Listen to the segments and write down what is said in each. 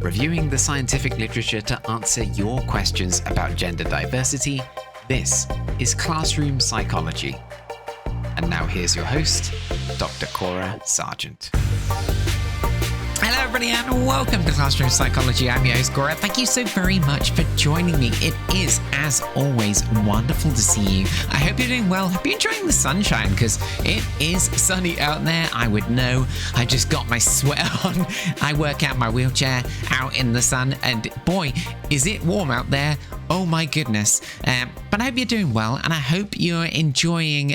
reviewing the scientific literature to answer your questions about gender diversity. This is Classroom Psychology. And now here's your host, Dr. Cora Sargent. Hello everybody and welcome to Classroom Psychology. I'm your host Cora. Thank you so very much for joining me. It is, as always, wonderful to see you. I hope you're doing well. Hope you're enjoying the sunshine because it is sunny out there. I would know. I just got my sweater on. I work out my wheelchair out in the sun and boy, is it warm out there. Oh my goodness. But I hope you're doing well and I hope you're enjoying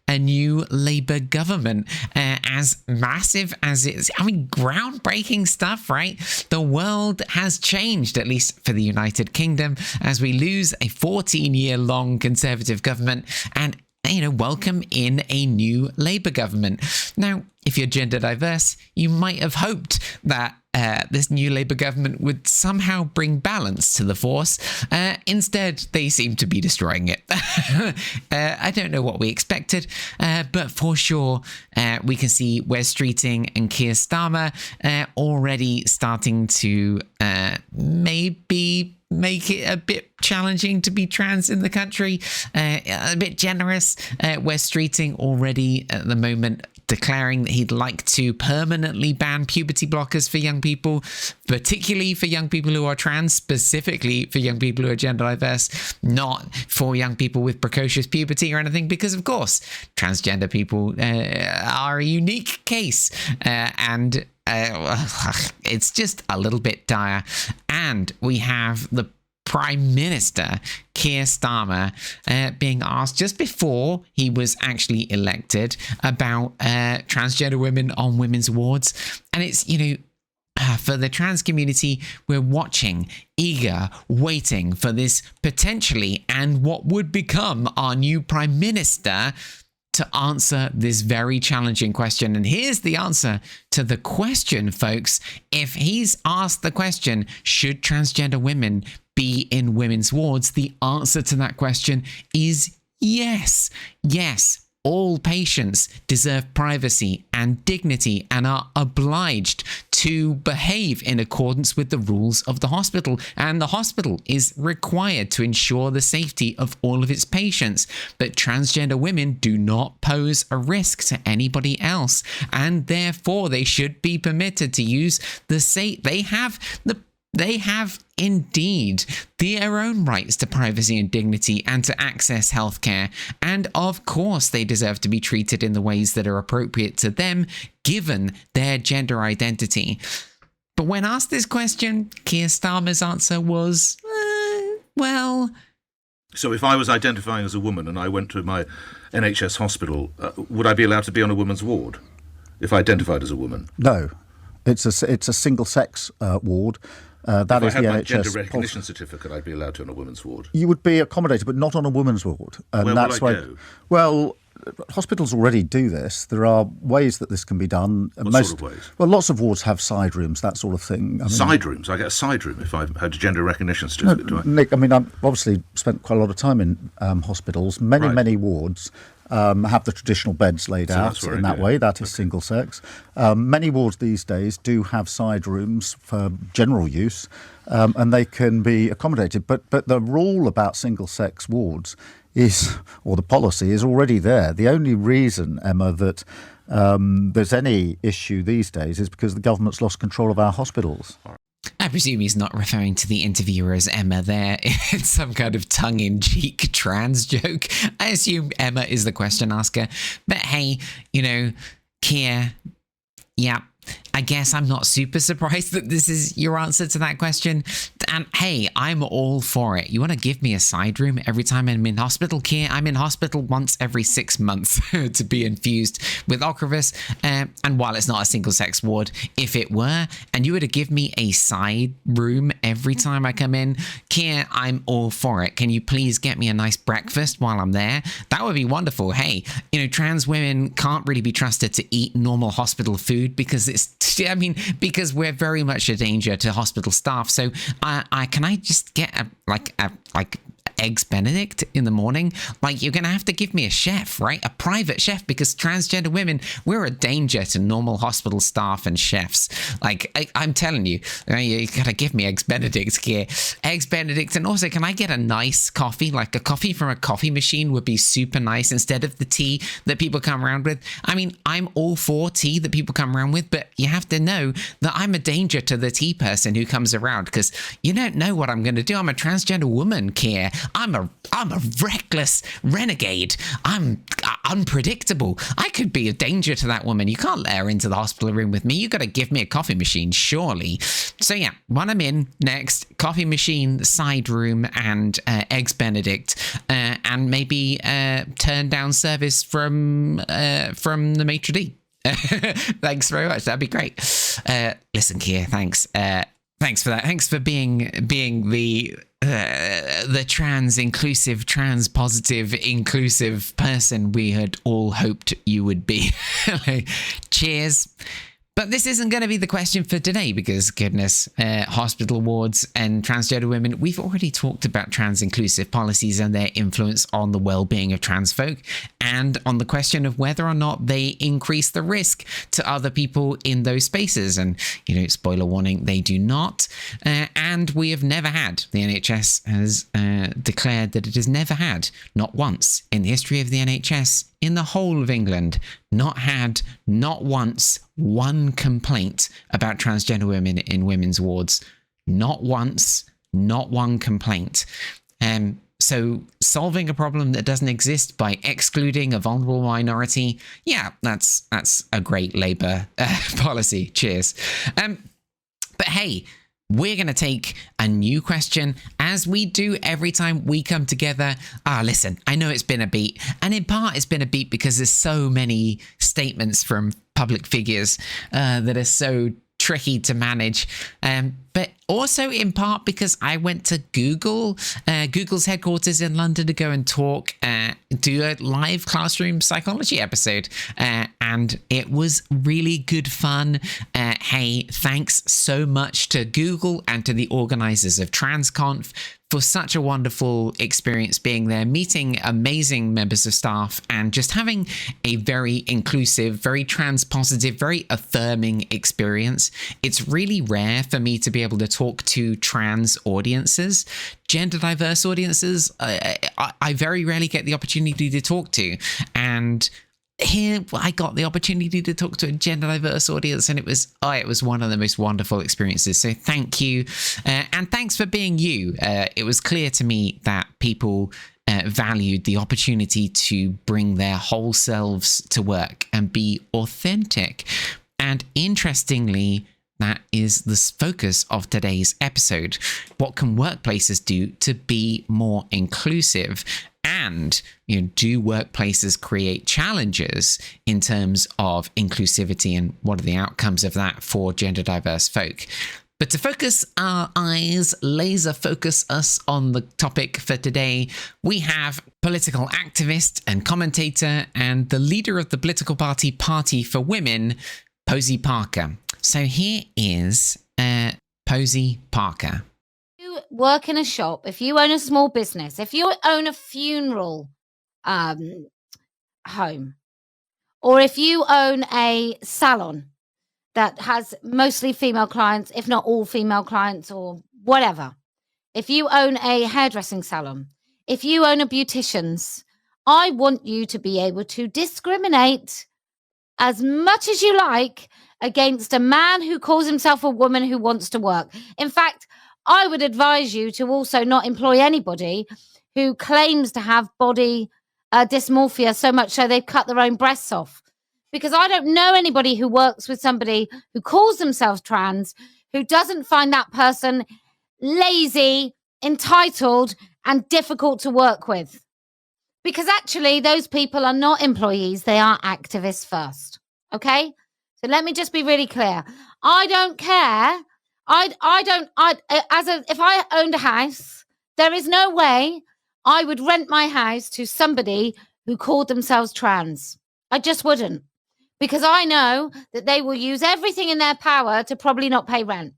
a new Labour government, as massive as it is. I mean, groundbreaking stuff, right? The world has changed, at least for the United Kingdom, as we lose a 14-year-long Conservative government and, welcome in a new Labour government. Now, if you're gender diverse, you might have hoped that this new Labour government would somehow bring balance to the force. Instead, they seem to be destroying it. I don't know what we expected, but for sure, we can see Wes Streeting and Keir Starmer already starting to maybe make it a bit challenging to be trans in the country, a bit generous. Wes Streeting already at the moment declaring that he'd like to permanently ban puberty blockers for young people, particularly for young people who are trans, specifically for young people who are gender diverse, not for young people with precocious puberty or anything, because of course, transgender people are a unique case and it's just a little bit dire. And we have the Prime Minister, Keir Starmer, being asked just before he was actually elected about transgender women on women's awards. And it's, for the trans community, we're watching, eager, waiting for this potentially and what would become our new Prime Minister to answer this very challenging question. And here's the answer to the question, folks. If he's asked the question, should transgender women be in women's wards? The answer to that question is yes. Yes. All patients deserve privacy and dignity and are obliged to behave in accordance with the rules of the hospital. And the hospital is required to ensure the safety of all of its patients. But transgender women do not pose a risk to anybody else. And therefore, they should be permitted to use the safe. They have indeed their own rights to privacy and dignity and to access healthcare. And of course, they deserve to be treated in the ways that are appropriate to them, given their gender identity. But when asked this question, Keir Starmer's answer was, well... So if I was identifying as a woman and I went to my NHS hospital, would I be allowed to be on a woman's ward if I identified as a woman? No. It's a single-sex ward. That if is I had the my NHS gender recognition certificate, I'd be allowed to on a woman's ward. You would be accommodated, but not on a woman's ward. And Where that's will I go? Well, hospitals already do this. There are ways that this can be done. What sort of ways? Well, lots of wards have side rooms, that sort of thing. Side rooms? I get a side room if I had a gender recognition certificate, do I? Nick, I've obviously spent quite a lot of time in hospitals. Many wards have the traditional beds laid out in that way. That is single sex. Many wards these days do have side rooms for general use, and they can be accommodated. But the rule about single sex wards is, or the policy is already there. The only reason, Emma, that there's any issue these days is because the government's lost control of our hospitals. I presume he's not referring to the interviewer as Emma there. It's some kind of tongue-in-cheek trans joke. I assume Emma is the question asker. But hey, Keir, yeah, I guess I'm not super surprised that this is your answer to that question. And hey, I'm all for it. You want to give me a side room every time I'm in hospital, Keir? I'm in hospital once every 6 months to be infused with Ocrevus. And while it's not a single-sex ward, if it were, and you were to give me a side room every time I come in, Keir, I'm all for it. Can you please get me a nice breakfast while I'm there? That would be wonderful. Hey, trans women can't really be trusted to eat normal hospital food because because we're very much a danger to hospital staff. So can I just get eggs Benedict in the morning, like, you're going to have to give me a chef, right? A private chef, because transgender women, we're a danger to normal hospital staff and chefs. Like, I'm telling you, you got to give me eggs Benedict here. Eggs Benedict. And also, can I get a nice coffee? Like, a coffee from a coffee machine would be super nice instead of the tea that people come around with. I mean, I'm all for tea that people come around with, but you have to know that I'm a danger to the tea person who comes around, because you don't know what I'm going to do. I'm a transgender woman, Keir. I'm a reckless renegade. I'm unpredictable. I could be a danger to that woman. You can't let her into the hospital room with me. You got to give me a coffee machine, surely. So yeah, when I'm in next, coffee machine, side room, and eggs Benedict, and maybe turn down service from the maitre d'. Thanks very much. That'd be great. Listen, Keir, thanks. Thanks for that. Thanks for being the trans inclusive, trans positive, inclusive person we had all hoped you would be. Cheers. But this isn't going to be the question for today, because, goodness, hospital wards and transgender women, we've already talked about trans-inclusive policies and their influence on the well-being of trans folk, and on the question of whether or not they increase the risk to other people in those spaces. And, spoiler warning, they do not. And we have never had, the NHS has declared that it has never had, not once in the history of the NHS, in the whole of England, not once, one complaint about transgender women in women's wards. Not once, not one complaint. So solving a problem that doesn't exist by excluding a vulnerable minority, yeah, that's a great Labour policy. Cheers. But hey, we're going to take a new question, as we do every time we come together. Listen, I know it's been a beat, and in part it's been a beat because there's so many statements from public figures that are so tricky to manage, but also in part because I went to Google's headquarters in London to go and do a live classroom psychology episode, and it was really good fun. Hey, thanks so much to Google and to the organisers of TransConf for such a wonderful experience being there, meeting amazing members of staff, and just having a very inclusive, very trans positive, very affirming experience. It's really rare for me to be able to talk to trans audiences. Gender diverse audiences, I very rarely get the opportunity to talk to. And here I got the opportunity to talk to a gender diverse audience, and it was one of the most wonderful experiences. So thank you, and thanks for being you. It was clear to me that people valued the opportunity to bring their whole selves to work and be authentic. And interestingly, that is the focus of today's episode. What can workplaces do to be more inclusive? And do workplaces create challenges in terms of inclusivity, and what are the outcomes of that for gender diverse folk? But to focus our eyes, laser focus us on the topic for today, we have political activist and commentator and the leader of the political party Party for Women, Posey Parker. So here is Posey Parker. Work in a shop, if you own a small business, if you own a funeral home, or if you own a salon that has mostly female clients, if not all female clients, or whatever, if you own a hairdressing salon, if you own a beautician's, I want you to be able to discriminate as much as you like against a man who calls himself a woman who wants to work. In fact, I would advise you to also not employ anybody who claims to have body dysmorphia so much so they've cut their own breasts off. Because I don't know anybody who works with somebody who calls themselves trans, who doesn't find that person lazy, entitled, and difficult to work with. Because actually, those people are not employees. They are activists first. Okay? So let me just be really clear. I don't care. If I owned a house, there is no way I would rent my house to somebody who called themselves trans. I just wouldn't, because I know that they will use everything in their power to probably not pay rent.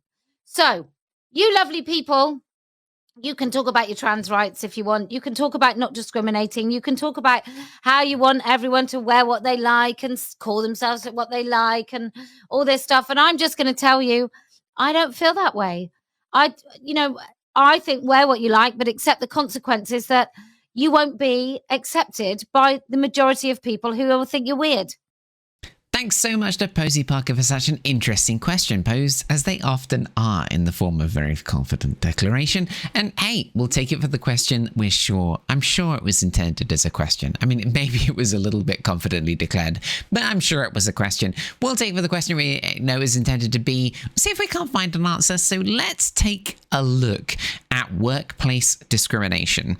So, you lovely people You can talk about your trans rights if you want. You can talk about not discriminating. You can talk about how you want everyone to wear what they like and call themselves what they like and all this stuff. And I'm just going to tell you, I don't feel that way. I think wear what you like, but accept the consequences that you won't be accepted by the majority of people who will think you're weird. Thanks so much to Posey Parker for such an interesting question posed, as they often are in the form of very confident declaration. And hey, we'll take it for the question. I'm sure it was intended as a question. I mean, maybe it was a little bit confidently declared, but I'm sure it was a question. We'll take it for the question we know is intended to be. See if we can't find an answer. So let's take a look at workplace discrimination.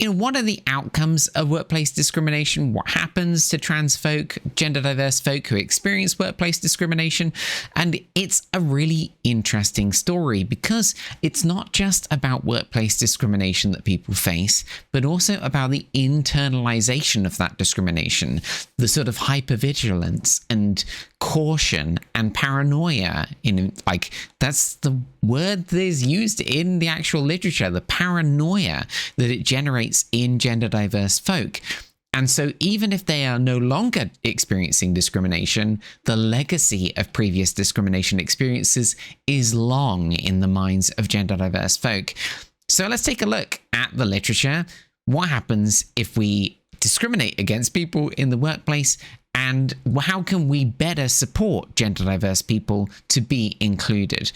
What are the outcomes of workplace discrimination? What happens to trans folk, gender diverse folk who experience workplace discrimination? And it's a really interesting story because it's not just about workplace discrimination that people face, but also about the internalization of that discrimination, the sort of hypervigilance and caution and paranoia that's the word that is used in the actual literature, the paranoia that it generates in gender diverse folk. And so even if they are no longer experiencing discrimination, the legacy of previous discrimination experiences is long in the minds of gender diverse folk. So let's take a look at the literature. What happens if we discriminate against people in the workplace? And how can we better support gender diverse people to be included?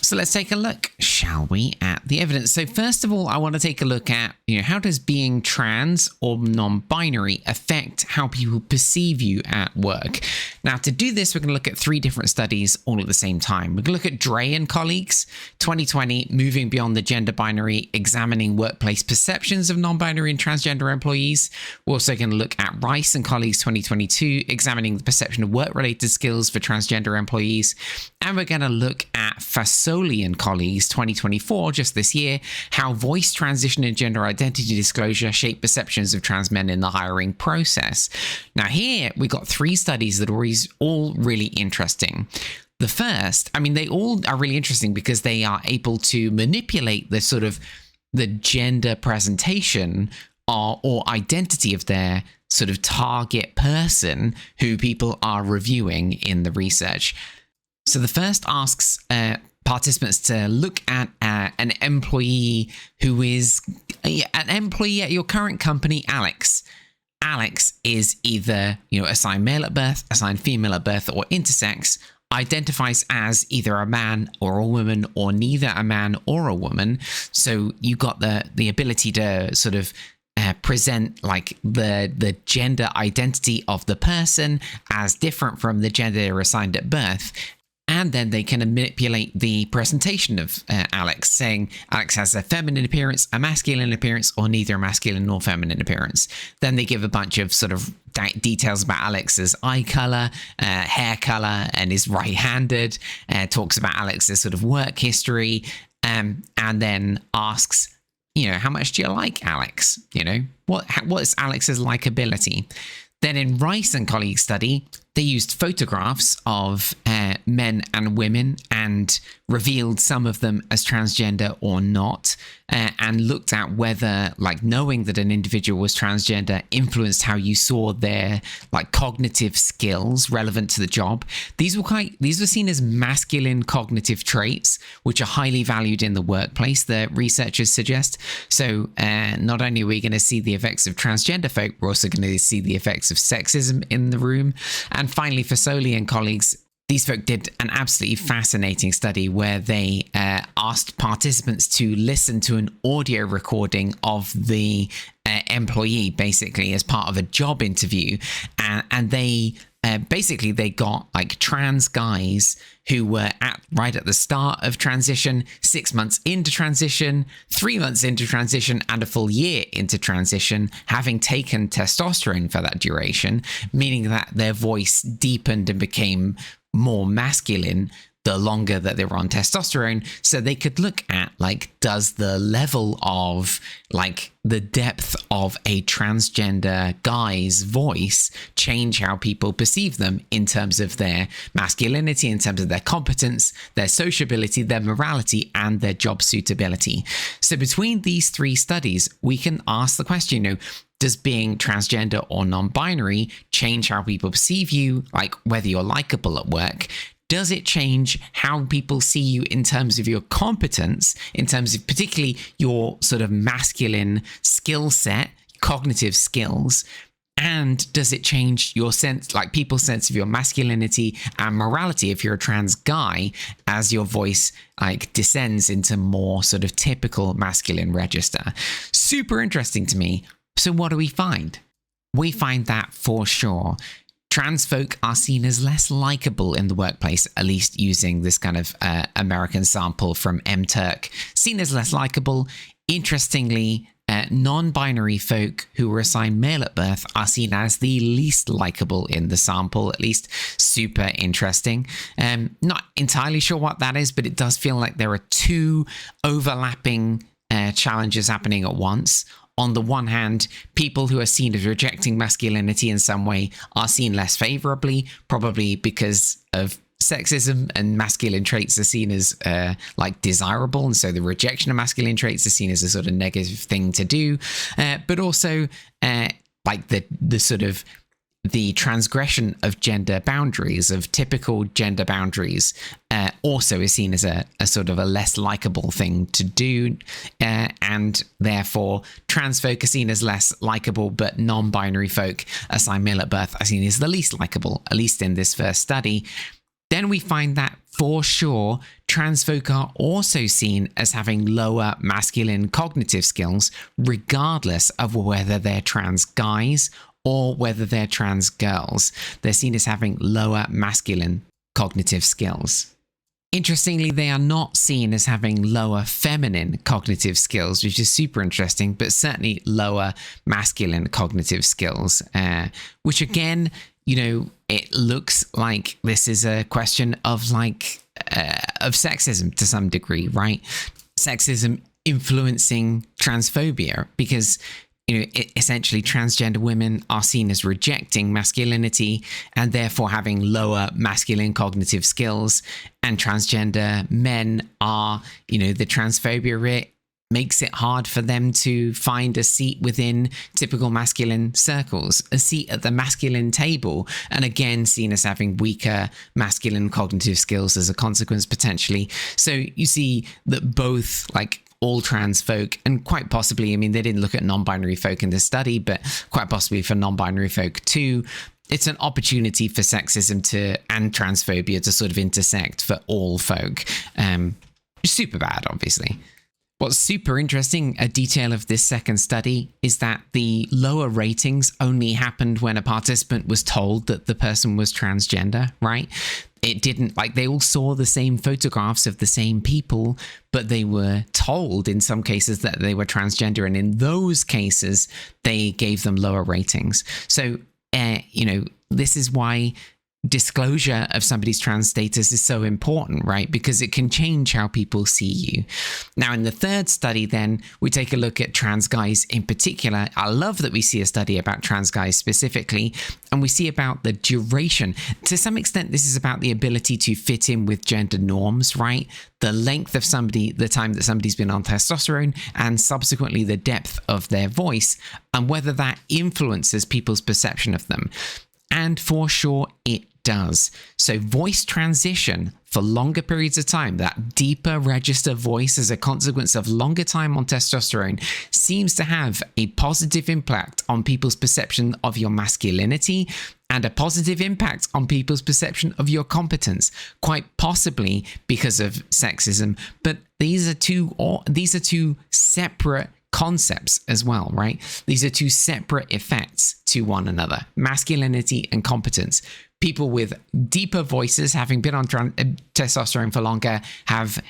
So let's take a look, shall we, at the evidence. So first of all, I want to take a look at, how does being trans or non-binary affect how people perceive you at work? Now, to do this, we're going to look at 3 different studies all at the same time. We're going to look at Dre and colleagues, 2020, Moving Beyond the Gender Binary, Examining Workplace Perceptions of Non-Binary and Transgender Employees. We're also going to look at Rice and colleagues, 2022, Examining the Perception of Work-Related Skills for Transgender Employees. And we're going to look at Fasoli and colleagues, 2024, just this year, How Voice Transition and Gender Identity Disclosure Shape Perceptions of Trans Men in the Hiring Process. Now here, we got 3 studies that are all really interesting. The first, they all are really interesting because they are able to manipulate the sort of the gender presentation or identity of their sort of target person who people are reviewing in the research. So the first asks participants to look at an employee who is an employee at your current company, Alex. Alex is either, assigned male at birth, assigned female at birth, or intersex, identifies as either a man or a woman, or neither a man or a woman. So you got the ability to sort of present like the gender identity of the person as different from the gender they were assigned at birth. And then they can manipulate the presentation of Alex, saying Alex has a feminine appearance, a masculine appearance, or neither a masculine nor feminine appearance. Then they give a bunch of sort of details about Alex's eye color, hair color, and is right-handed. Talks about Alex's sort of work history, and then asks, how much do you like Alex? What is Alex's likability? Then in Rice and colleagues study, they used photographs of men and women and revealed some of them as transgender or not, and looked at whether, knowing that an individual was transgender influenced how you saw their, cognitive skills relevant to the job. These were seen as masculine cognitive traits, which are highly valued in the workplace, the researchers suggest. So not only are we going to see the effects of transgender folk, we're also going to see the effects of sexism in the room. And finally, Fasoli and colleagues, these folk did an absolutely fascinating study where they asked participants to listen to an audio recording of the employee, basically as part of a job interview, and they they got trans guys who were right at the start of transition, 6 months into transition, 3 months into transition, and a full year into transition, having taken testosterone for that duration, meaning that their voice deepened and became more masculine the longer that they were on testosterone, so they could look at like, does the level of like the depth of a transgender guy's voice change how people perceive them in terms of their masculinity, in terms of their competence, their sociability, their morality, and their job suitability. So between these 3 studies, we can ask the question, does being transgender or non-binary change how people perceive you, like whether you're likable at work? Does it change how people see you in terms of your competence, in terms of particularly your sort of masculine skill set, cognitive skills? And does it change your sense, like people's sense of your masculinity and morality if you're a trans guy, as your voice like descends into more sort of typical masculine register? Super interesting to me. So what do we find? We find that for sure, trans folk are seen as less likable in the workplace, at least using this kind of American sample from MTurk, seen as less likable. Interestingly, non-binary folk who were assigned male at birth are seen as the least likable in the sample, at least. Super interesting. Not entirely sure what that is, but it does feel like there are 2 overlapping challenges happening at once. On the one hand, people who are seen as rejecting masculinity in some way are seen less favorably, probably because of sexism, and masculine traits are seen as like desirable, and so the rejection of masculine traits is seen as a sort of negative thing to do. But also like the sort of the transgression of gender boundaries, of typical gender boundaries, also is seen as a sort of a less likable thing to do, and therefore trans folk are seen as less likable, but non-binary folk assigned male at birth are seen as the least likable, at least in this first study. Then we find that for sure, trans folk are also seen as having lower masculine cognitive skills, regardless of whether they're trans guys or whether they're trans girls. They're seen as having lower masculine cognitive skills. Interestingly, they are not seen as having lower feminine cognitive skills, which is super interesting, but certainly lower masculine cognitive skills, which again, it looks like this is a question of of sexism to some degree, right? Sexism influencing transphobia, because essentially transgender women are seen as rejecting masculinity and therefore having lower masculine cognitive skills, and transgender men are, the transphobia makes it hard for them to find a seat within typical masculine circles, a seat at the masculine table, and again seen as having weaker masculine cognitive skills as a consequence, potentially. So you see that both all trans folk, and quite possibly, they didn't look at non-binary folk in this study, but quite possibly for non-binary folk too, it's an opportunity for sexism and transphobia to sort of intersect for all folk. Super bad, obviously. What's super interesting, a detail of this second study, is that the lower ratings only happened when a participant was told that the person was transgender, right? It didn't, they all saw the same photographs of the same people, but they were told in some cases that they were transgender, and in those cases, they gave them lower ratings. So, this is why disclosure of somebody's trans status is so important, right? Because it can change how people see you. Now, in the third study, then, we take a look at trans guys in particular. I love that we see a study about trans guys specifically, and we see about the duration. To some extent, this is about the ability to fit in with gender norms, right? The length of the time that somebody's been on testosterone, and subsequently the depth of their voice, and whether that influences people's perception of them. And for sure, it does. So voice transition for longer periods of time, that deeper register voice as a consequence of longer time on testosterone, seems to have a positive impact on people's perception of your masculinity and a positive impact on people's perception of your competence, quite possibly because of sexism. But these are two separate concepts as well, right? These are two separate effects to one another: masculinity and competence. People with deeper voices, having been on testosterone for longer, have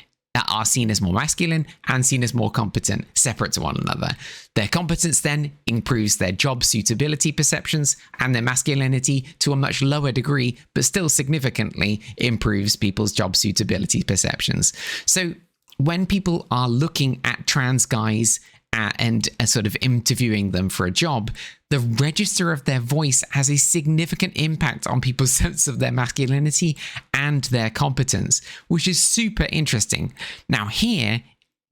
are seen as more masculine and seen as more competent, separate to one another. Their competence then improves their job suitability perceptions, and their masculinity, to a much lower degree, but still significantly, improves people's job suitability perceptions. So when people are looking at trans guys and sort of interviewing them for a job, the register of their voice has a significant impact on people's sense of their masculinity and their competence, which is super interesting. Now here,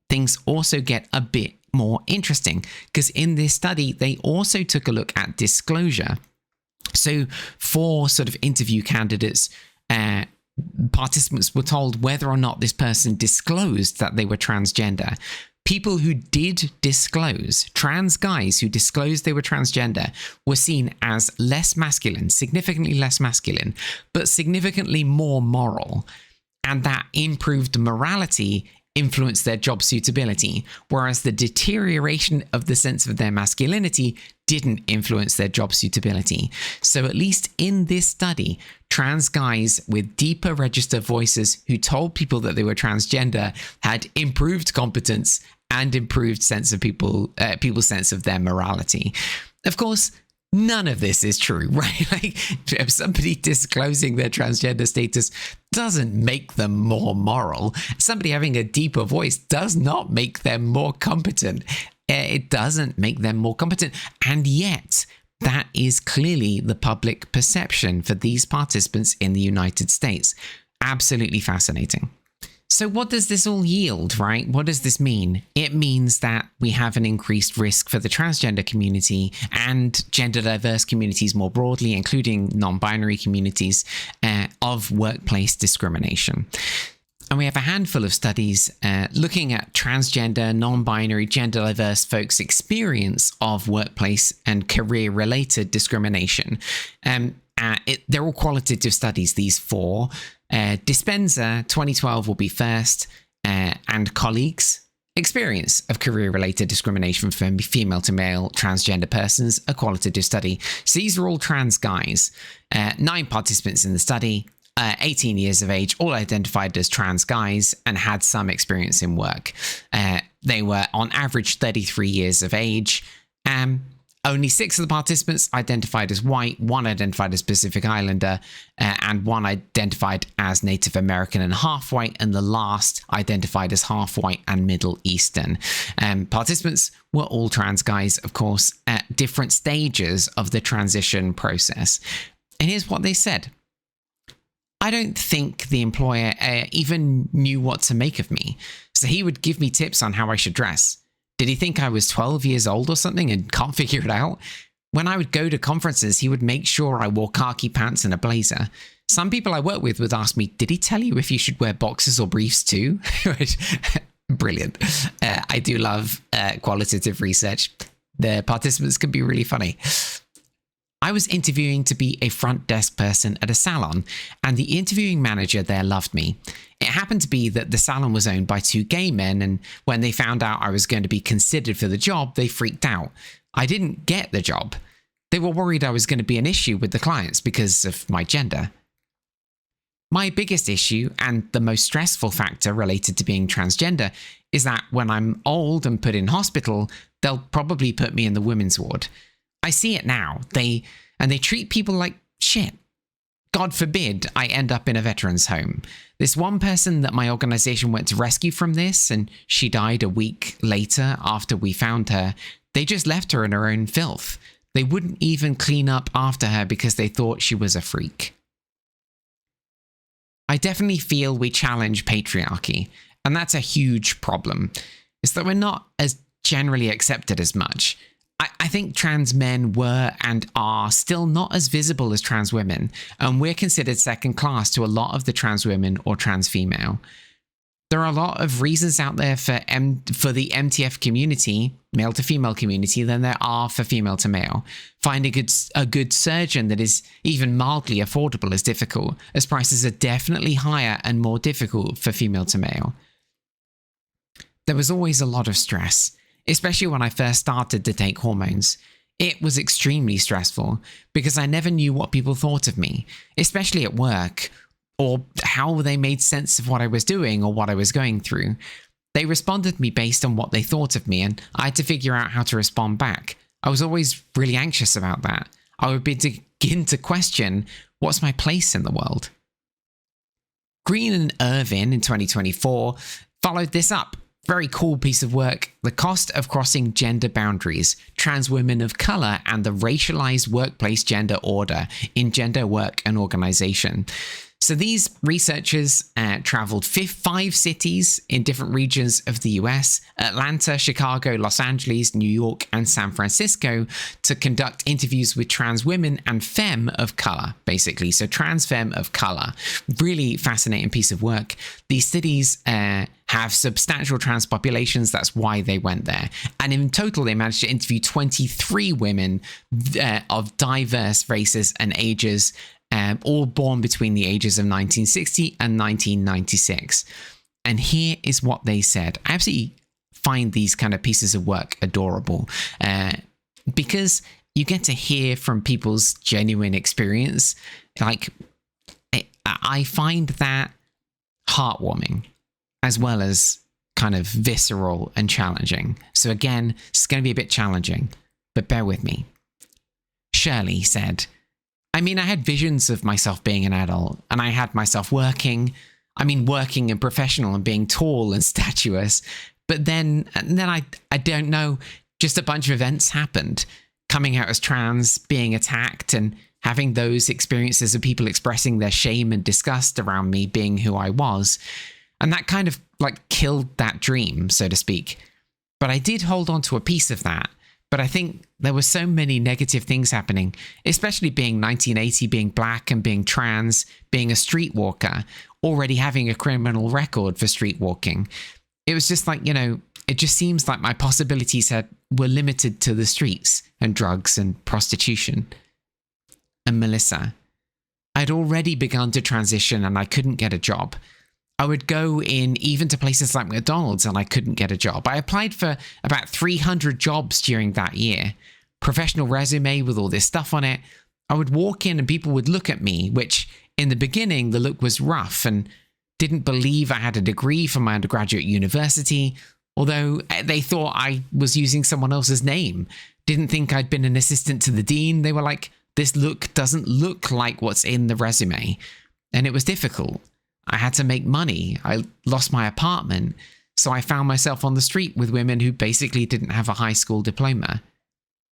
things also get a bit more interesting, because in this study, they also took a look at disclosure. So for sort of interview candidates, participants were told whether or not this person disclosed that they were transgender. People who did disclose, trans guys who disclosed they were transgender, were seen as less masculine, significantly less masculine, but significantly more moral. And that improved morality influenced their job suitability, whereas the deterioration of the sense of their masculinity didn't influence their job suitability. So at least in this study, trans guys with deeper register voices who told people that they were transgender had improved competence and improved sense of people's sense of their morality. Of course, none of this is true, right? Like, if somebody disclosing their transgender status doesn't make them more moral. Somebody having a deeper voice does not make them more competent. It doesn't make them more competent. And yet, that is clearly the public perception for these participants in the United States. Absolutely fascinating. So what does this all yield, right? What does this mean? It means that we have an increased risk for the transgender community and gender diverse communities more broadly, including non-binary communities, of workplace discrimination. And we have a handful of studies looking at transgender, non-binary, gender diverse folks' experience of workplace and career-related discrimination. They're all qualitative studies, these four. Dispenza 2012 will be first, and colleagues' experience of career-related discrimination from female to male transgender persons, a qualitative study. So these are all trans guys. 9 participants in the study, 18 years of age, all identified as trans guys and had some experience in work. They were on average 33 years of age. Only 6 of the participants identified as white, 1 identified as Pacific Islander, and 1 identified as Native American and half white, and the last identified as half white and Middle Eastern. Participants were all trans guys, of course, at different stages of the transition process. And here's what they said. I don't think the employer even knew what to make of me, so he would give me tips on how I should dress. Did he think I was 12 years old or something and can't figure it out? When I would go to conferences, he would make sure I wore khaki pants and a blazer. Some people I work with would ask me, did he tell you if you should wear boxers or briefs too? Brilliant. I do love qualitative research. The participants can be really funny. I was interviewing to be a front desk person at a salon, and the interviewing manager there loved me. It happened to be that the salon was owned by 2 gay men, and when they found out I was going to be considered for the job, they freaked out. I didn't get the job. They were worried I was going to be an issue with the clients because of my gender. My biggest issue, and the most stressful factor related to being transgender, is that when I'm old and put in hospital, they'll probably put me in the women's ward. I see it now. They treat people like shit. God forbid I end up in a veterans home. This one person that my organization went to rescue from this, and she died a week later after we found her, they just left her in her own filth. They wouldn't even clean up after her because they thought she was a freak. I definitely feel we challenge patriarchy, and that's a huge problem. It's that we're not as generally accepted as much. I think trans men were and are still not as visible as trans women, and we're considered second class to a lot of the trans women or trans female. There are a lot of reasons out there for the MTF community, male to female community, than there are for female to male. Finding a good surgeon that is even mildly affordable is difficult, as prices are definitely higher and more difficult for female to male. There was always a lot of stress, especially when I first started to take hormones. It was extremely stressful because I never knew what people thought of me, especially at work. or how they made sense of what I was doing or what I was going through. They responded to me based on what they thought of me, and I had to figure out how to respond back. I was always really anxious about that. I would begin to question, what's my place in the world? Green and Irvin in 2024 followed this up. Very cool piece of work. The Cost of Crossing Gender Boundaries, Trans Women of Color and the Racialized Workplace Gender Order in Gender Work and Organization. So these researchers traveled 5 cities in different regions of the US, Atlanta, Chicago, Los Angeles, New York, and San Francisco, to conduct interviews with trans women and femme of color, basically. So trans femme of color. Really fascinating piece of work. These cities have substantial trans populations. That's why they went there. And in total, they managed to interview 23 women of diverse races and ages, all born between the ages of 1960 and 1996. And here is what they said. I absolutely find these kind of pieces of work adorable because you get to hear from people's genuine experience. Like, I find that heartwarming as well as kind of visceral and challenging. So again, it's going to be a bit challenging, but bear with me. Shirley said, I mean, I had visions of myself being an adult, and I had myself working and professional and being tall and statuous. But then I don't know, just a bunch of events happened. Coming out as trans, being attacked, and having those experiences of people expressing their shame and disgust around me being who I was. And that kind of like killed that dream, so to speak. But I did hold on to a piece of that. But I think there were so many negative things happening, especially being 1980, being black and being trans, being a streetwalker, already having a criminal record for streetwalking. It was just like, it just seems like my possibilities were limited to the streets and drugs and prostitution. And Melissa, I'd already begun to transition and I couldn't get a job. I would go in even to places like McDonald's and I couldn't get a job. I applied for about 300 jobs during that year. Professional resume with all this stuff on it. I would walk in and people would look at me, which in the beginning, the look was rough and didn't believe I had a degree from my undergraduate university, although they thought I was using someone else's name. Didn't think I'd been an assistant to the dean. They were like, this look doesn't look like what's in the resume. And it was difficult. I had to make money. I lost my apartment. So I found myself on the street with women who basically didn't have a high school diploma.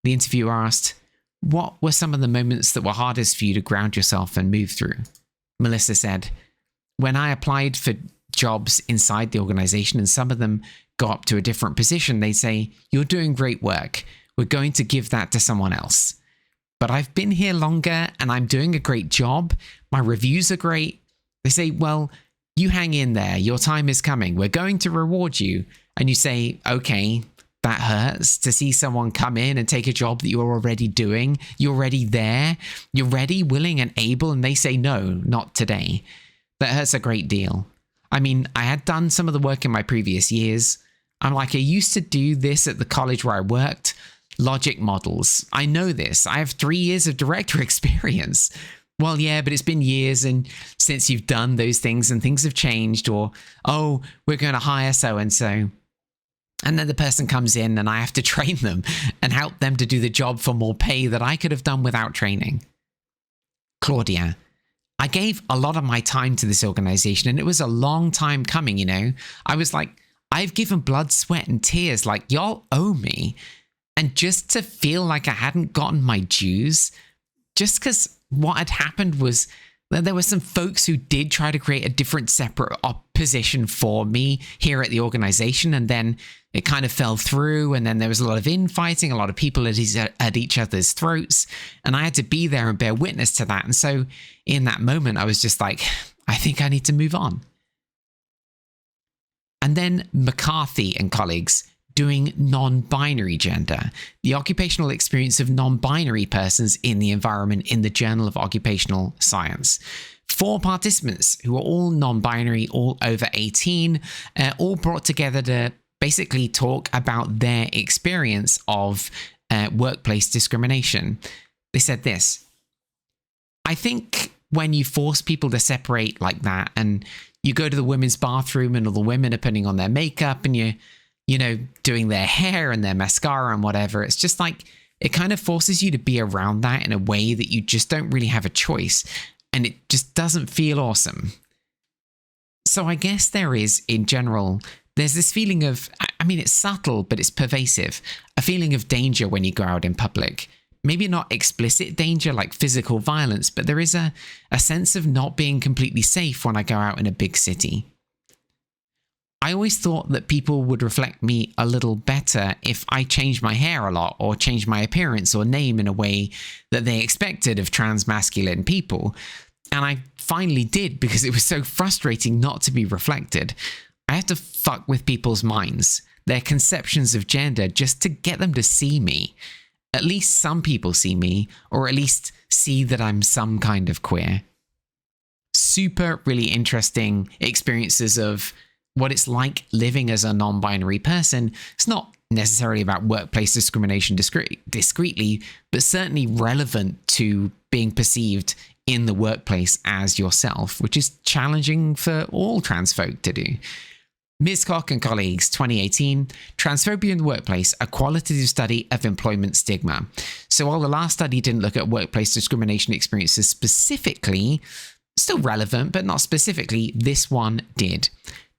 The interviewer asked, what were some of the moments that were hardest for you to ground yourself and move through? Melissa said, when I applied for jobs inside the organization and some of them got up to a different position, they say, you're doing great work. We're going to give that to someone else. But I've been here longer and I'm doing a great job. My reviews are great. They say, well, you hang in there. Your time is coming. We're going to reward you. And you say, okay, that hurts to see someone come in and take a job that you're already doing. You're already there. You're ready, willing, and able. And they say, no, not today. That hurts a great deal. I mean, I had done some of the work in my previous years. I'm like, I used to do this at the college where I worked. Logic models. I know this. I have 3 years of director experience. Well, yeah, but it's been years and since you've done those things and things have changed, or, oh, we're going to hire so-and-so. And then the person comes in and I have to train them and help them to do the job for more pay that I could have done without training. Claudia, I gave a lot of my time to this organization and it was a long time coming, I was like, I've given blood, sweat, and tears, like y'all owe me. And just to feel like I hadn't gotten my dues, just because what had happened was that there were some folks who did try to create a different separate position for me here at the organization. And then it kind of fell through. And then there was a lot of infighting, a lot of people at each other's throats. And I had to be there and bear witness to that. And so in that moment, I was just like, I think I need to move on. And then McCarthy and colleagues doing non-binary gender, the occupational experience of non-binary persons in the environment in the Journal of Occupational Science. 4 participants who are all non-binary, all over 18, all brought together to basically talk about their experience of workplace discrimination. They said this, I think when you force people to separate like that, and you go to the women's bathroom and all the women are putting on their makeup and you know, doing their hair and their mascara and whatever, it's just like, it kind of forces you to be around that in a way that you just don't really have a choice. And it just doesn't feel awesome. So I guess there is, in general, there's this feeling of, I mean, it's subtle, but it's pervasive. A feeling of danger when you go out in public. Maybe not explicit danger like physical violence, but there is a sense of not being completely safe when I go out in a big city. I always thought that people would reflect me a little better if I changed my hair a lot or changed my appearance or name in a way that they expected of trans masculine people. And I finally did, because it was so frustrating not to be reflected. I had to fuck with people's minds, their conceptions of gender, just to get them to see me. At least some people see me, or at least see that I'm some kind of queer. Super, really interesting experiences of what it's like living as a non-binary person. It's not necessarily about workplace discrimination discreetly, but certainly relevant to being perceived in the workplace as yourself, which is challenging for all trans folk to do. Ms. Koch and colleagues, 2018, Transphobia in the Workplace, a qualitative study of employment stigma. So while the last study didn't look at workplace discrimination experiences specifically, still relevant, but not specifically, this one did.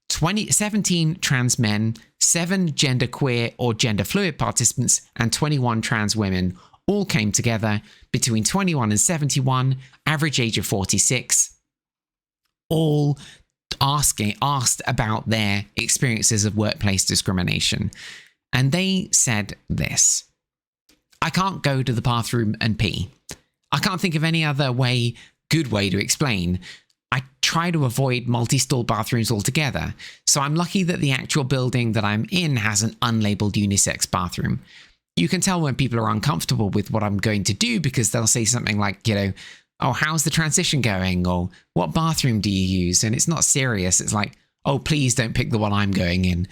17 trans men, 7 genderqueer or gender fluid participants, and 21 trans women all came together between 21 and 71, average age of 46, all asked about their experiences of workplace discrimination. And they said this: I can't go to the bathroom and pee. I can't think of any other good way to explain. I try to avoid multi-stall bathrooms altogether, so I'm lucky that the actual building that I'm in has an unlabeled unisex bathroom. You can tell when people are uncomfortable with what I'm going to do because they'll say something like, you know, oh, how's the transition going? Or what bathroom do you use? And it's not serious. It's like, oh, please don't pick the one I'm going in.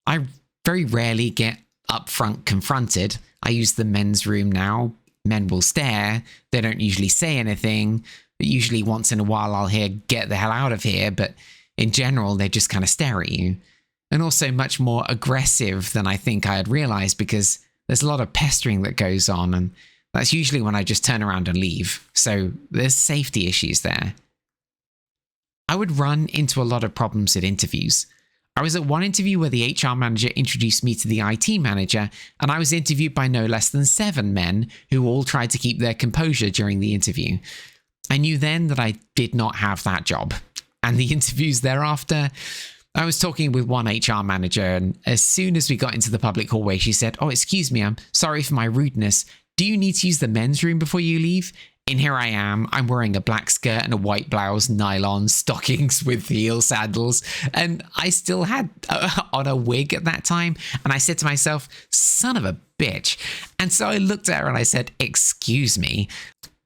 I very rarely get upfront confronted. I use the men's room now. Men will stare. They don't usually say anything. Usually once in a while I'll hear, get the hell out of here. But in general, they just kind of stare at you. And also much more aggressive than I think I had realized, because there's a lot of pestering that goes on. And that's usually when I just turn around and leave. So there's safety issues there. I would run into a lot of problems at interviews. I was at one interview where the HR manager introduced me to the IT manager, and I was interviewed by no less than 7 men who all tried to keep their composure during the interview. I knew then that I did not have that job. And the interviews thereafter, I was talking with one HR manager, and as soon as we got into the public hallway, she said, oh, excuse me, I'm sorry for my rudeness. Do you need to use the men's room before you leave? And here I am. I'm wearing a black skirt and a white blouse, nylon stockings with heel sandals. And I still had on a wig at that time. And I said to myself, son of a bitch. And so I looked at her and I said, excuse me.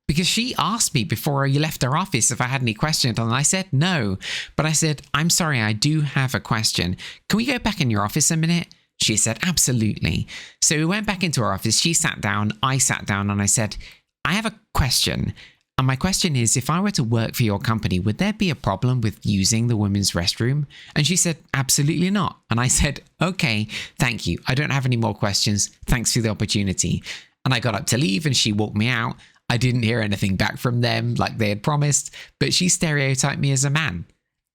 Because she asked me before you left her office if I had any questions, and I said no. But I said, I'm sorry, I do have a question. Can we go back in your office a minute? She said, absolutely. So we went back into her office. She sat down, I sat down, and I said, I have a question. And my question is, if I were to work for your company, would there be a problem with using the women's restroom? And she said, absolutely not. And I said, okay, thank you. I don't have any more questions. Thanks for the opportunity. And I got up to leave and she walked me out. I didn't hear anything back from them like they had promised, but she stereotyped me as a man.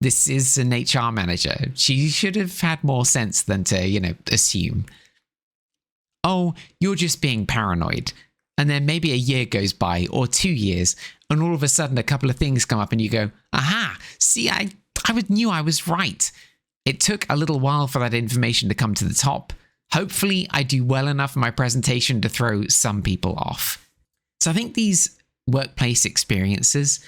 This is an HR manager. She should have had more sense than to, assume. Oh, you're just being paranoid. And then maybe a year goes by or 2 years, and all of a sudden a couple of things come up and you go, aha, see, I knew I was right. It took a little while for that information to come to the top. Hopefully I do well enough in my presentation to throw some people off. So I think these workplace experiences,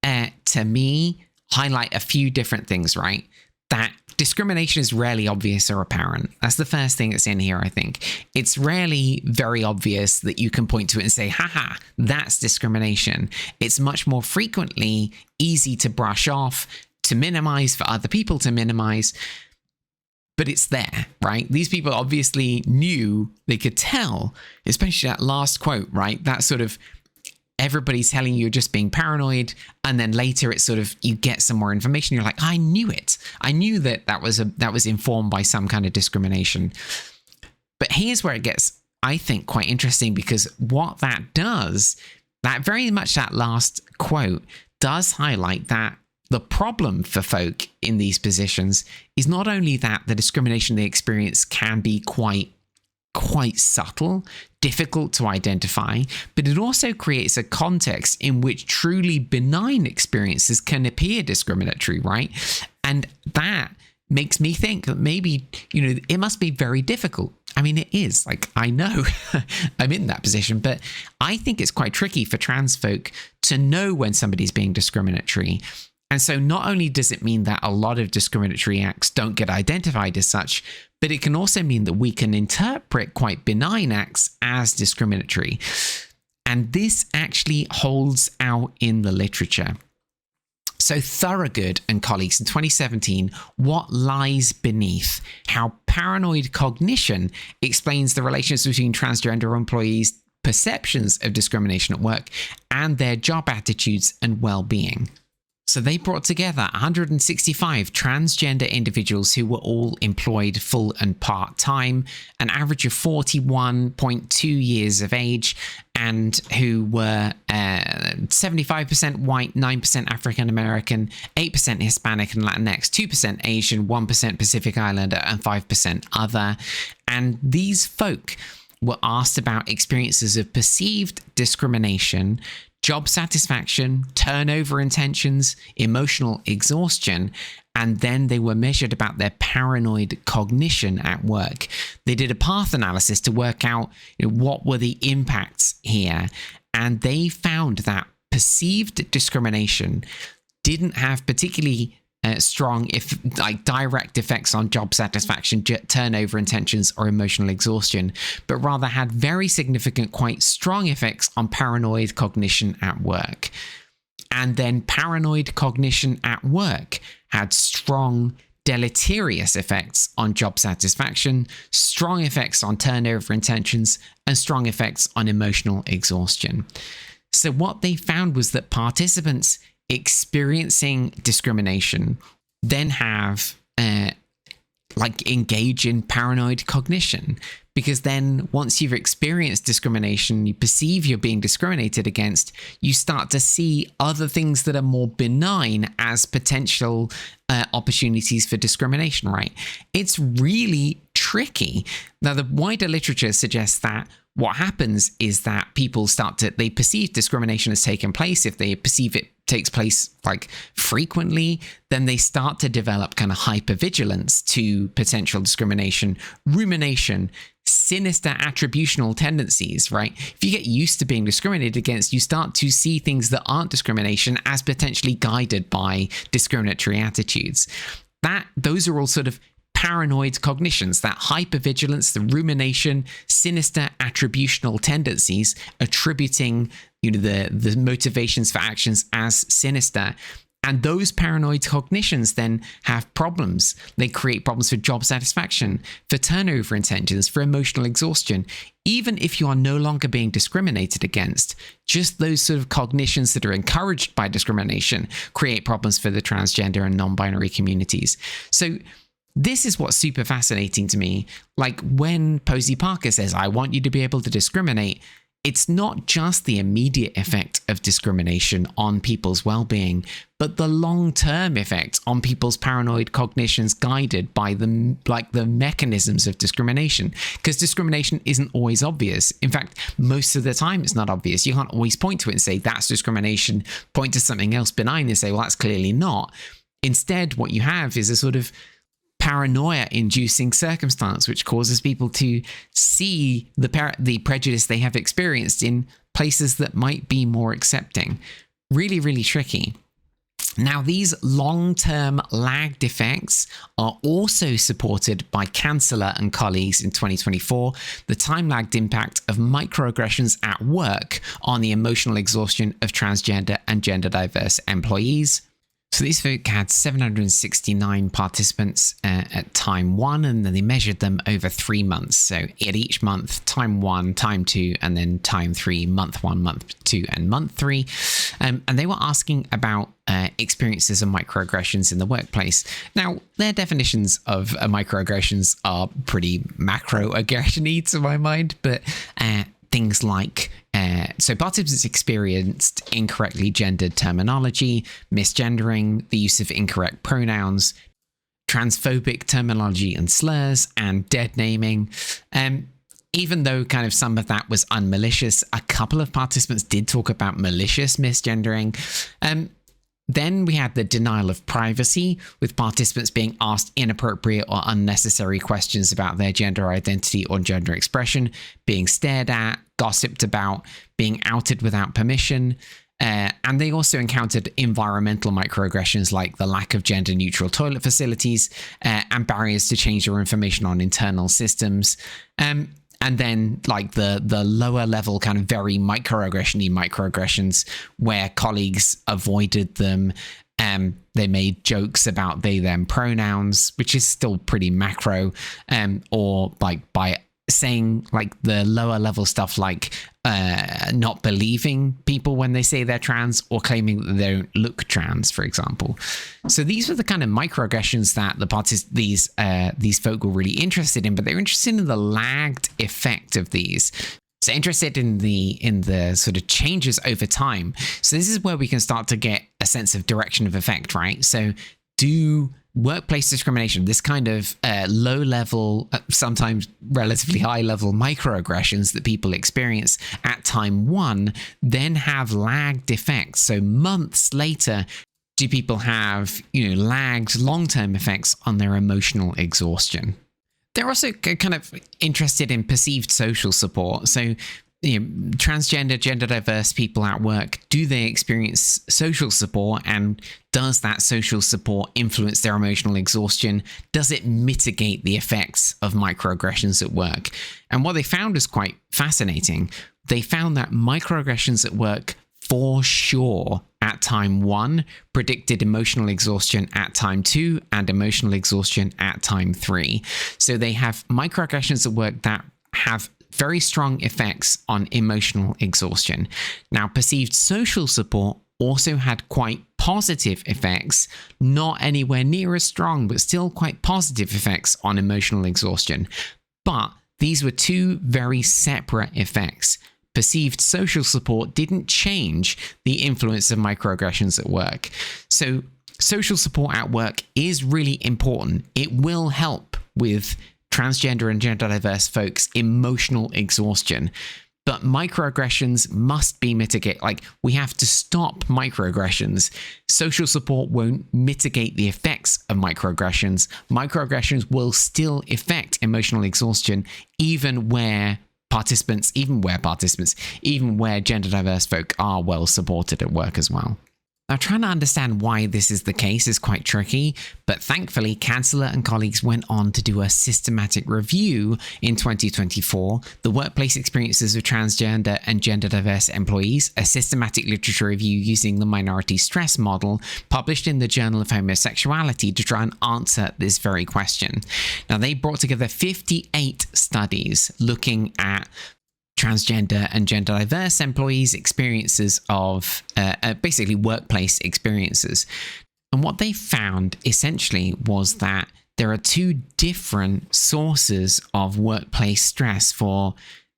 to me, highlight a few different things, right? That discrimination is rarely obvious or apparent. That's the first thing that's in here, I think. It's rarely very obvious that you can point to it and say, haha, that's discrimination. It's much more frequently easy to brush off, to minimize, for other people to minimize. But it's there, right? These people obviously knew, they could tell, especially that last quote, right? That sort of everybody's telling you you're just being paranoid, and then later it's sort of you get some more information. You're like, I knew it. I knew that was informed by some kind of discrimination. But here's where it gets, I think, quite interesting, because what that does, that very much that last quote does highlight that the problem for folk in these positions is not only that the discrimination they experience can be quite subtle, difficult to identify, but it also creates a context in which truly benign experiences can appear discriminatory, right? And that makes me think that maybe, it must be very difficult. I mean, it is. Like, I know I'm in that position, but I think it's quite tricky for trans folk to know when somebody's being discriminatory. And so not only does it mean that a lot of discriminatory acts don't get identified as such, but it can also mean that we can interpret quite benign acts as discriminatory. And this actually holds out in the literature. So Thorogood and colleagues in 2017, What Lies Beneath: How Paranoid Cognition Explains the Relations Between Transgender Employees' Perceptions of Discrimination at Work and Their Job Attitudes and Well-Being. So they brought together 165 transgender individuals who were all employed full and part-time, an average of 41.2 years of age, and who were 75% white, 9% African American, 8% Hispanic and Latinx, 2% Asian, 1% Pacific Islander, and 5% other. And these folk were asked about experiences of perceived discrimination, job satisfaction, turnover intentions, emotional exhaustion, and then they were measured about their paranoid cognition at work. They did a path analysis to work out what were the impacts here, and they found that perceived discrimination didn't have particularly strong, direct effects on job satisfaction, turnover intentions, or emotional exhaustion, but rather had very significant, quite strong effects on paranoid cognition at work. And then paranoid cognition at work had strong deleterious effects on job satisfaction, strong effects on turnover intentions, and strong effects on emotional exhaustion. So what they found was that participants experiencing discrimination then have engage in paranoid cognition, because then once you've experienced discrimination, you perceive you're being discriminated against, you start to see other things that are more benign as potential opportunities for discrimination, right? It's really tricky. Now, the wider literature suggests that what happens is that people they perceive discrimination as taking place. If they perceive it takes place frequently, then they start to develop kind of hypervigilance to potential discrimination, rumination, sinister attributional tendencies, right? If you get used to being discriminated against, you start to see things that aren't discrimination as potentially guided by discriminatory attitudes. Those are all sort of paranoid cognitions, that hypervigilance, the rumination, sinister attributional tendencies, attributing the motivations for actions as sinister. And those paranoid cognitions then have problems. They create problems for job satisfaction, for turnover intentions, for emotional exhaustion. Even if you are no longer being discriminated against, just those sort of cognitions that are encouraged by discrimination create problems for the transgender and non-binary communities. So this is what's super fascinating to me. Like when Posey Parker says, I want you to be able to discriminate, it's not just the immediate effect of discrimination on people's well-being, but the long-term effect on people's paranoid cognitions guided by the mechanisms of discrimination. Because discrimination isn't always obvious. In fact, most of the time it's not obvious. You can't always point to it and say, that's discrimination, point to something else benign and say, well, that's clearly not. Instead, what you have is a sort of paranoia-inducing circumstance which causes people to see the prejudice they have experienced in places that might be more accepting. Really, really tricky. Now, these long-term lagged effects are also supported by Chancellor and colleagues in 2024, the time-lagged impact of microaggressions at work on the emotional exhaustion of transgender and gender-diverse employees. So these folk had 769 participants at time 1, and then they measured them over 3 months. So at each month, time 1, time 2, and then time 3, month 1, month 2, and month 3. And they were asking about experiences of microaggressions in the workplace. Now, their definitions of microaggressions are pretty macro-aggressiony to my mind, but things like so participants experienced incorrectly gendered terminology, misgendering, the use of incorrect pronouns, transphobic terminology and slurs, and dead naming. Even though kind of some of that was unmalicious, a couple of participants did talk about malicious misgendering. Then we had the denial of privacy, with participants being asked inappropriate or unnecessary questions about their gender identity or gender expression, being stared at, gossiped about, being outed without permission. And they also encountered environmental microaggressions like the lack of gender-neutral toilet facilities and barriers to change your information on internal systems. And then like the lower level kind of very microaggressions where colleagues avoided them. They made jokes about they, them pronouns, which is still pretty macro, or like by saying like the lower level stuff like not believing people when they say they're trans or claiming that they don't look trans, for example. So these were the kind of microaggressions that these folk were really interested in, but they were interested in the lagged effect of these. So interested in the sort of changes over time. So this is where we can start to get a sense of direction of effect, right? So do workplace discrimination, this kind of low-level, sometimes relatively high-level microaggressions that people experience at time 1, then have lagged effects. So months later, do people have, lagged long-term effects on their emotional exhaustion? They're also kind of interested in perceived social support. So, transgender, gender diverse people at work, do they experience social support, and does that social support influence their emotional exhaustion? Does it mitigate the effects of microaggressions at work? And what they found is quite fascinating. They found that microaggressions at work for sure at time 1 predicted emotional exhaustion at time 2 and emotional exhaustion at time 3. So they have microaggressions at work that have very strong effects on emotional exhaustion. Now, perceived social support also had quite positive effects, not anywhere near as strong, but still quite positive effects on emotional exhaustion. But these were two very separate effects. Perceived social support didn't change the influence of microaggressions at work. So social support at work is really important. It will help with transgender and gender diverse folks' emotional exhaustion. But microaggressions must be mitigated. Like, we have to stop microaggressions. Social support won't mitigate the effects of microaggressions. Microaggressions will still affect emotional exhaustion, even where gender diverse folk are well supported at work as well. Now, trying to understand why this is the case is quite tricky, but thankfully, Kanzler and colleagues went on to do a systematic review in 2024, the workplace experiences of transgender and gender diverse employees, a systematic literature review using the minority stress model, published in the Journal of Homosexuality to try and answer this very question. Now, they brought together 58 studies looking at transgender and gender diverse employees' experiences of basically workplace experiences. And what they found essentially was that there are two different sources of workplace stress for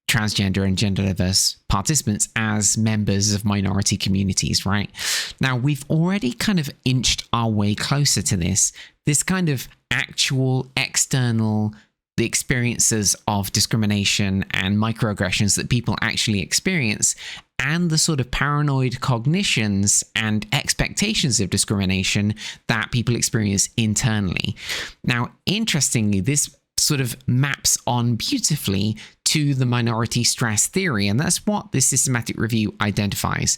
transgender and gender diverse participants as members of minority communities, right? Now, we've already kind of inched our way closer to this kind of actual external the experiences of discrimination and microaggressions that people actually experience, and the sort of paranoid cognitions and expectations of discrimination that people experience internally. Now, interestingly, this sort of maps on beautifully to the minority stress theory, and that's what this systematic review identifies,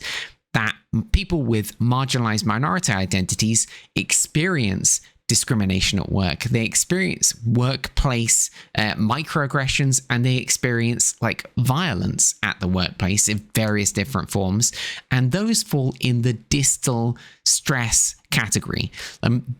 that people with marginalized minority identities experience discrimination at work. They experience workplace microaggressions, and they experience like violence at the workplace in various different forms. And those fall in the distal stress category.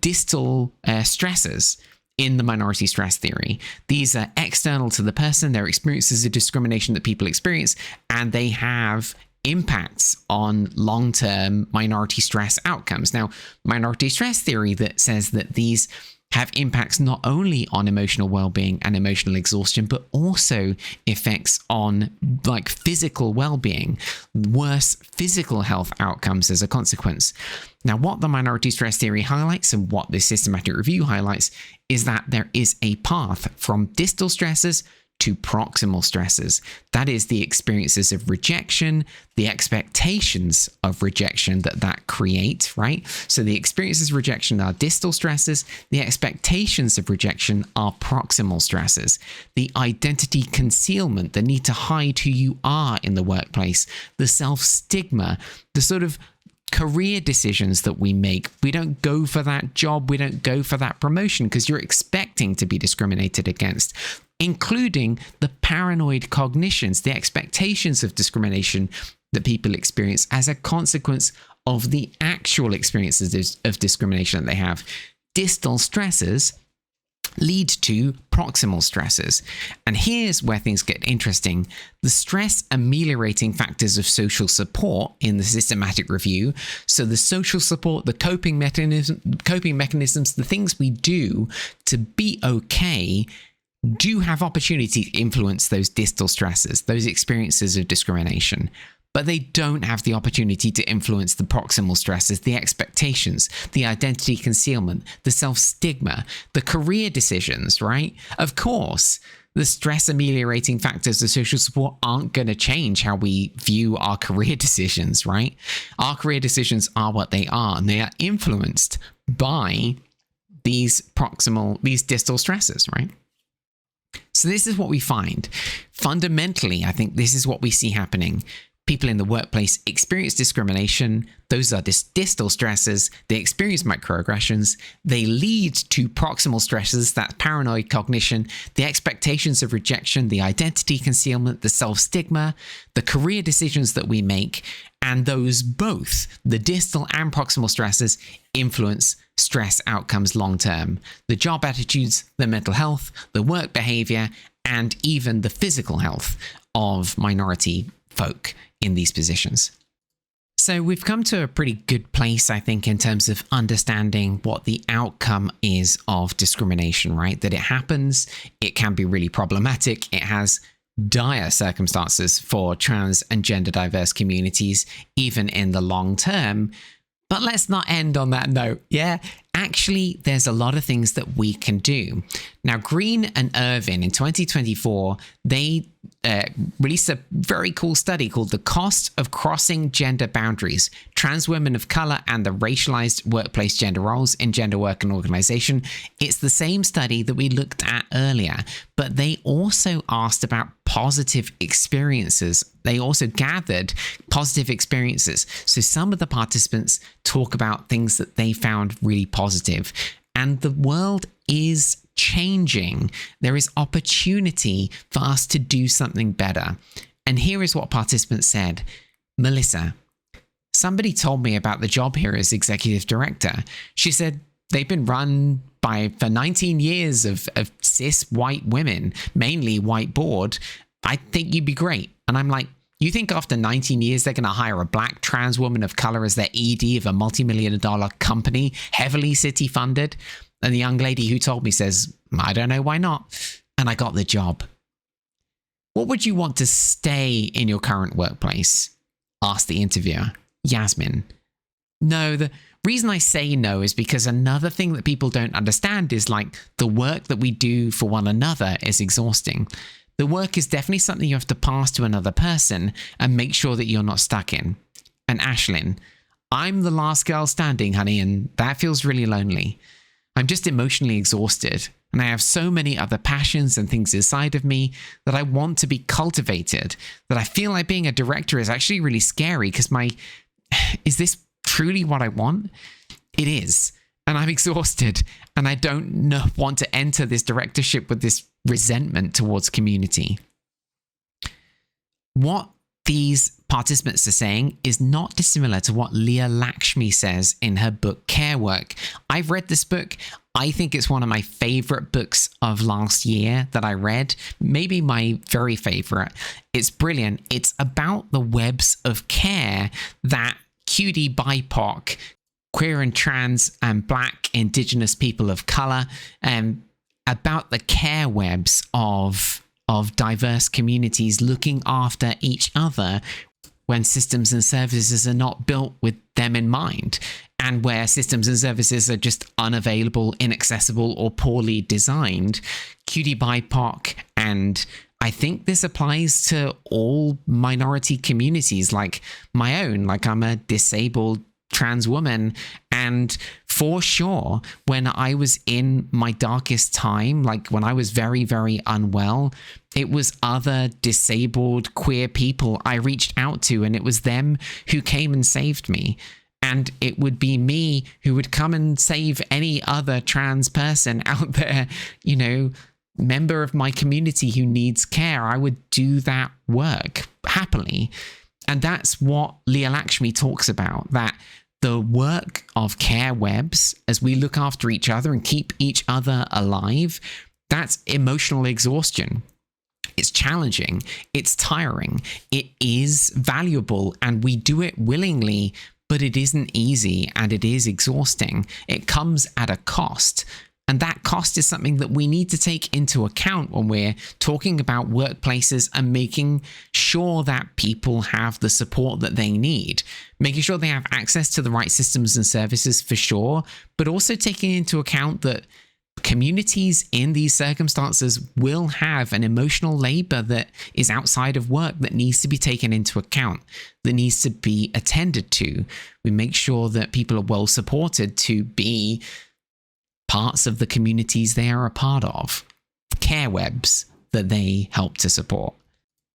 Distal stressors in the minority stress theory. These are external to the person, their experiences of discrimination that people experience, and they have impacts on long-term minority stress outcomes. Now, minority stress theory that says that these have impacts not only on emotional well-being and emotional exhaustion, but also effects on like physical well-being, worse physical health outcomes as a consequence. Now, what the minority stress theory highlights and what this systematic review highlights is that there is a path from distal stresses to proximal stresses. That is the experiences of rejection, the expectations of rejection that create, right? So the experiences of rejection are distal stresses. The expectations of rejection are proximal stresses. The identity concealment, the need to hide who you are in the workplace, the self-stigma, the sort of career decisions that we make. We don't go for that job. We don't go for that promotion because you're expecting to be discriminated against, including the paranoid cognitions, the expectations of discrimination that people experience as a consequence of the actual experiences of discrimination that they have. Distal stresses lead to proximal stresses. And here's where things get interesting. The stress ameliorating factors of social support in the systematic review, so the social support, the coping mechanisms, the things we do to be okay, do have opportunity to influence those distal stresses, those experiences of discrimination. But they don't have the opportunity to influence the proximal stresses, the expectations, the identity concealment, the self-stigma, the career decisions, right? Of course, the stress ameliorating factors of social support aren't going to change how we view our career decisions, right? Our career decisions are what they are, and they are influenced by these distal stresses, right? So this is what we find. Fundamentally, I think this is what we see happening. People in the workplace experience discrimination. Those are distal stresses. They experience microaggressions. They lead to proximal stresses, that's paranoid cognition, the expectations of rejection, the identity concealment, the self-stigma, the career decisions that we make, and those both, the distal and proximal stresses, influence stress outcomes long-term. The job attitudes, the mental health, the work behavior, and even the physical health of minority folk in these positions. So we've come to a pretty good place, I think, in terms of understanding what the outcome is of discrimination, right? That it happens, it can be really problematic, it has dire circumstances for trans and gender diverse communities, even in the long term. But let's not end on that note, yeah? Actually, there's a lot of things that we can do. Now, Green and Irvin in 2024, they released a very cool study called The Cost of Crossing Gender Boundaries, Trans Women of Color and the Racialized Workplace Gender Roles in Gender Work and Organization. It's the same study that we looked at earlier, but they also asked about positive experiences. They also gathered positive experiences. So some of the participants talk about things that they found really positive. And the world is changing. There is opportunity for us to do something better. And here is what participants said. Melissa, somebody told me about the job here as executive director. She said they've been run for 19 years of cis white women, mainly white board. I think you'd be great. And I'm like, you think after 19 years they're going to hire a black trans woman of color as their ED of a multi-million-dollar company, heavily city funded? And the young lady who told me says, I don't know why not. And I got the job. What would you want to stay in your current workplace? Asked the interviewer. Yasmin. No, the reason I say no is because another thing that people don't understand is like the work that we do for one another is exhausting. The work is definitely something you have to pass to another person and make sure that you're not stuck in. And Ashlyn, I'm the last girl standing, honey, and that feels really lonely. I'm just emotionally exhausted, and I have so many other passions and things inside of me that I want to be cultivated, that I feel like being a director is actually really scary because is this truly what I want? It is. And I'm exhausted, and I don't want to enter this directorship with this resentment towards community. What these participants are saying is not dissimilar to what Leah Lakshmi says in her book Care Work. I've read this book. I think it's one of my favorite books of last year that I read, maybe my very favorite. It's brilliant. It's about the webs of care that QD BIPOC, queer and trans and black indigenous people of color, about the care webs of diverse communities looking after each other when systems and services are not built with them in mind, and where systems and services are just unavailable, inaccessible, or poorly designed. QD BIPOC, and I think this applies to all minority communities like my own, like I'm a disabled trans woman, and for sure when I was in my darkest time, like when I was very, very unwell, it was other disabled queer people I reached out to, and it was them who came and saved me. And it would be me who would come and save any other trans person out there, you know, member of my community who needs care. I would do that work happily. And that's what Leah Lakshmi talks about, that the work of care webs, as we look after each other and keep each other alive, that's emotional exhaustion. It's challenging, it's tiring, it is valuable, and we do it willingly, but it isn't easy and it is exhausting. It comes at a cost. And that cost is something that we need to take into account when we're talking about workplaces and making sure that people have the support that they need, making sure they have access to the right systems and services for sure, but also taking into account that communities in these circumstances will have an emotional labor that is outside of work that needs to be taken into account, that needs to be attended to. We make sure that people are well supported to be parts of the communities they are a part of, care webs that they help to support.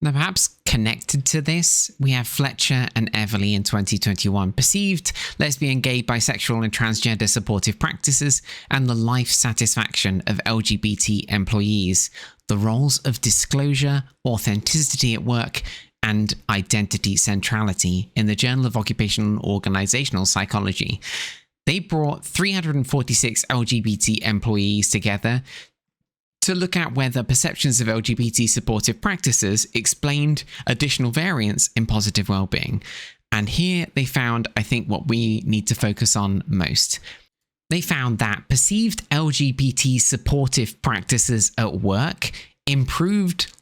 Now, perhaps connected to this, we have Fletcher and Everly in 2021, perceived lesbian, gay, bisexual and transgender supportive practices and the life satisfaction of LGBT employees, the roles of disclosure, authenticity at work, and identity centrality in the Journal of Occupational and Organizational Psychology. They brought 346 LGBT employees together to look at whether perceptions of LGBT supportive practices explained additional variance in positive well-being. And here they found, I think, what we need to focus on most. They found that perceived LGBT supportive practices at work improved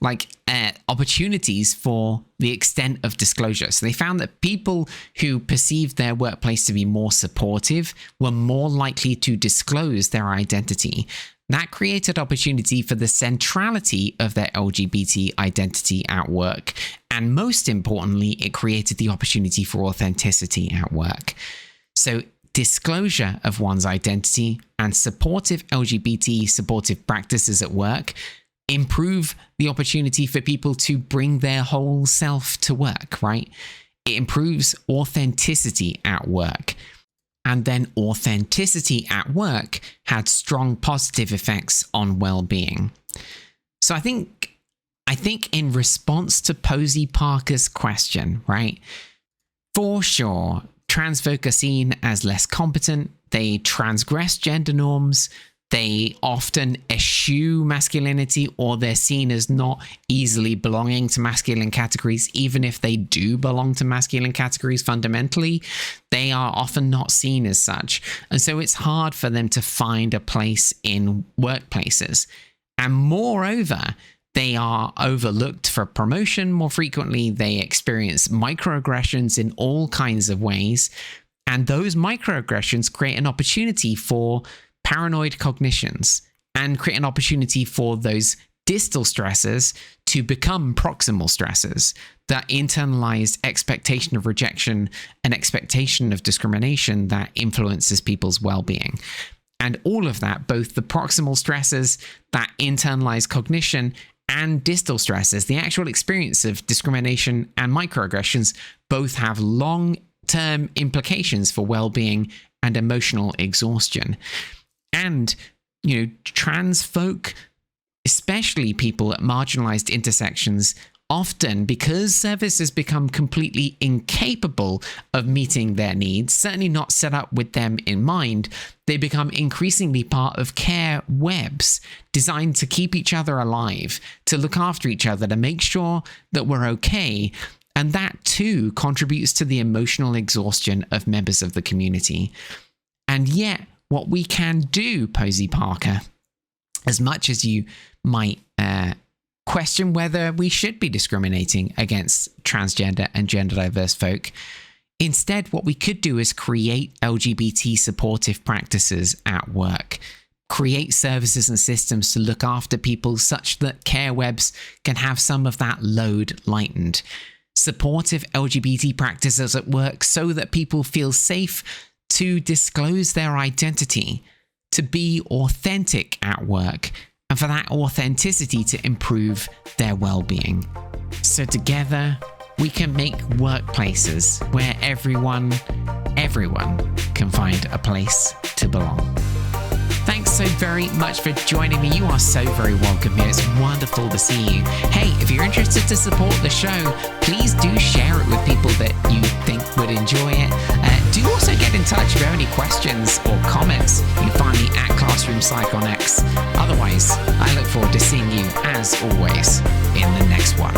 opportunities for the extent of disclosure. So they found that people who perceived their workplace to be more supportive were more likely to disclose their identity. That created opportunity for the centrality of their LGBT identity at work. And most importantly, it created the opportunity for authenticity at work. So disclosure of one's identity and supportive LGBT supportive practices at work improve the opportunity for people to bring their whole self to work, right? It improves authenticity at work. And then authenticity at work had strong positive effects on well-being. So I think in response to Posey Parker's question, right? For sure, trans folk are seen as less competent. They transgress gender norms. They often eschew masculinity, or they're seen as not easily belonging to masculine categories. Even if they do belong to masculine categories fundamentally, they are often not seen as such. And so it's hard for them to find a place in workplaces. And moreover, they are overlooked for promotion more frequently. They experience microaggressions in all kinds of ways. And those microaggressions create an opportunity for paranoid cognitions and create an opportunity for those distal stressors to become proximal stressors, that internalized expectation of rejection and expectation of discrimination that influences people's well-being. And all of that, both the proximal stressors, that internalized cognition, and distal stressors, the actual experience of discrimination and microaggressions, both have long-term implications for well-being and emotional exhaustion. And, trans folk, especially people at marginalized intersections, often, because services become completely incapable of meeting their needs, certainly not set up with them in mind, they become increasingly part of care webs designed to keep each other alive, to look after each other, to make sure that we're okay. And that too contributes to the emotional exhaustion of members of the community. And yet, what we can do, Posey Parker, as much as you might question whether we should be discriminating against transgender and gender diverse folk, instead, what we could do is create LGBT supportive practices at work, create services and systems to look after people such that care webs can have some of that load lightened. Supportive LGBT practices at work so that people feel safe to disclose their identity, to be authentic at work, and for that authenticity to improve their well-being. So together, we can make workplaces where everyone can find a place to belong. Thanks so very much for joining me. You are so very welcome here. It's wonderful to see you. Hey, if you're interested to support the show, please do share it with people that you think would enjoy it. Do also get in touch if you have any questions or comments. You can find me at Classroom Psych on X. Otherwise, I look forward to seeing you, as always, in the next one.